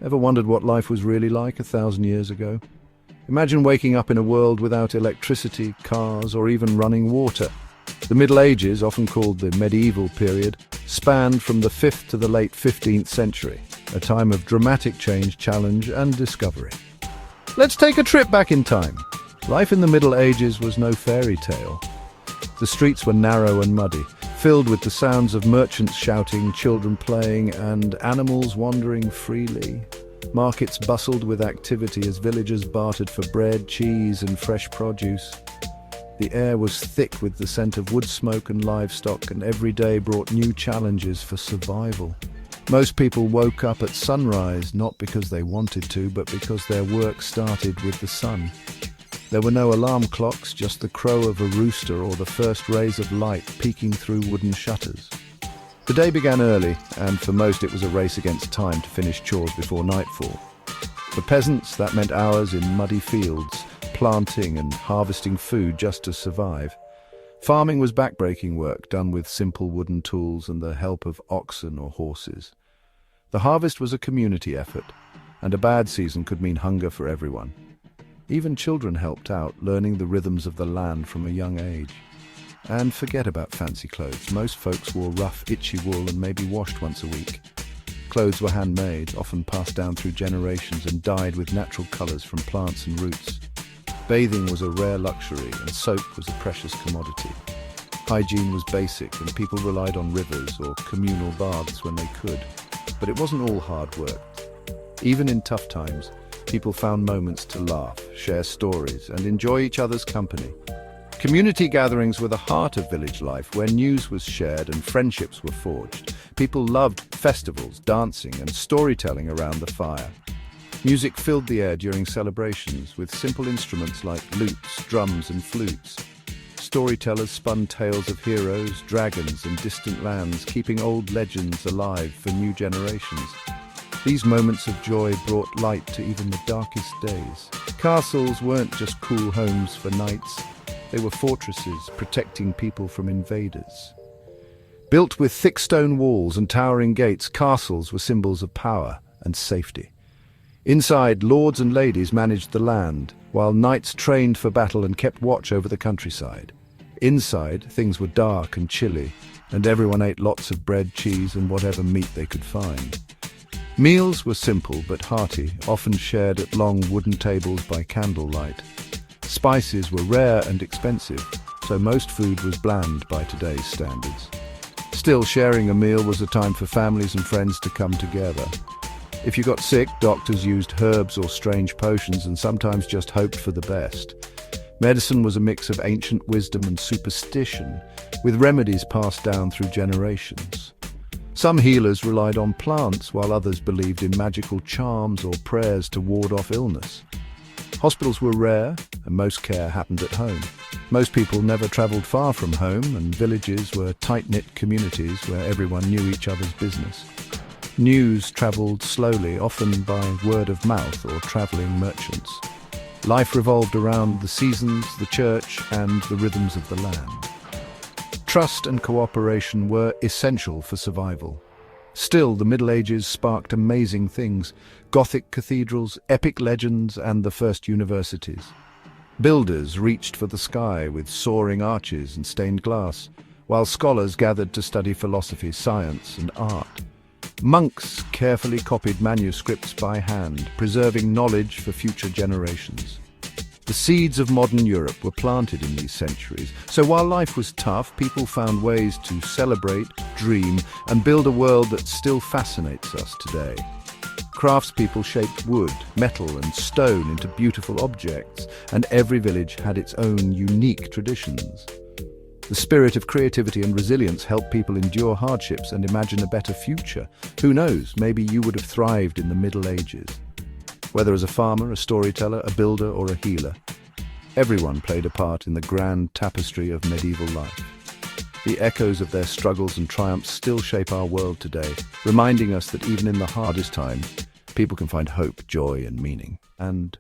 Ever wondered what life was really like 1,000 years ago? Imagine waking up in a world without electricity, cars, or even running water. The Middle Ages, often called the medieval period, spanned from the 5th to the late 15th century, a time of dramatic change, challenge, and discovery. Let's take a trip back in time. Life in the Middle Ages was no fairy tale. The streets were narrow and muddy, filled with the sounds of merchants shouting, children playing, and animals wandering freely. Markets bustled with activity as villagers bartered for bread, cheese, and fresh produce. The air was thick with the scent of wood smoke and livestock, and every day brought new challenges for survival. Most people woke up at sunrise, not because they wanted to, but because their work started with the sun. There were no alarm clocks, just the crow of a rooster or the first rays of light peeking through wooden shutters. The day began early, and for most it was a race against time to finish chores before nightfall. For peasants, that meant hours in muddy fields, planting and harvesting food just to survive. Farming was backbreaking work done with simple wooden tools and the help of oxen or horses. The harvest was a community effort, and a bad season could mean hunger for everyone. Even children helped out, learning the rhythms of the land from a young age. And forget about fancy clothes. Most folks wore rough, itchy wool and maybe washed once a week. Clothes were handmade, often passed down through generations and dyed with natural colors from plants and roots. Bathing was a rare luxury and soap was a precious commodity. Hygiene was basic and people relied on rivers or communal baths when they could. But it wasn't all hard work. Even in tough times, people found moments to laugh, share stories, and enjoy each other's company. Community gatherings were the heart of village life, where news was shared and friendships were forged. People loved festivals, dancing, and storytelling around the fire. Music filled the air during celebrations, with simple instruments like lutes, drums, and flutes. Storytellers spun tales of heroes, dragons, and distant lands, keeping old legends alive for new generations. These moments of joy brought light to even the darkest days. Castles weren't just cool homes for knights. They were fortresses protecting people from invaders. Built with thick stone walls and towering gates, castles were symbols of power and safety. Inside, lords and ladies managed the land, while knights trained for battle and kept watch over the countryside. Inside, things were dark and chilly, and everyone ate lots of bread, cheese, and whatever meat they could find. Meals were simple but hearty, often shared at long wooden tables by candlelight. Spices were rare and expensive, so most food was bland by today's standards. Still, sharing a meal was a time for families and friends to come together. If you got sick, doctors used herbs or strange potions and sometimes just hoped for the best. Medicine was a mix of ancient wisdom and superstition, with remedies passed down through generations. Some healers relied on plants, while others believed in magical charms or prayers to ward off illness. Hospitals were rare, and most care happened at home. Most people never traveled far from home, and villages were tight-knit communities where everyone knew each other's business. News traveled slowly, often by word of mouth or traveling merchants. Life revolved around the seasons, the church, and the rhythms of the land. Trust and cooperation were essential for survival. Still, the Middle Ages sparked amazing things: Gothic cathedrals, epic legends, and the first universities. Builders reached for the sky with soaring arches and stained glass, while scholars gathered to study philosophy, science, and art. Monks carefully copied manuscripts by hand, preserving knowledge for future generations. The seeds of modern Europe were planted in these centuries, so while life was tough, people found ways to celebrate, dream, and build a world that still fascinates us today. Craftspeople shaped wood, metal, and stone into beautiful objects, and every village had its own unique traditions. The spirit of creativity and resilience helped people endure hardships and imagine a better future. Who knows, maybe you would have thrived in the Middle Ages. Whether as a farmer, a storyteller, a builder, or a healer, everyone played a part in the grand tapestry of medieval life. The echoes of their struggles and triumphs still shape our world today, reminding us that even in the hardest times, people can find hope, joy, and meaning. And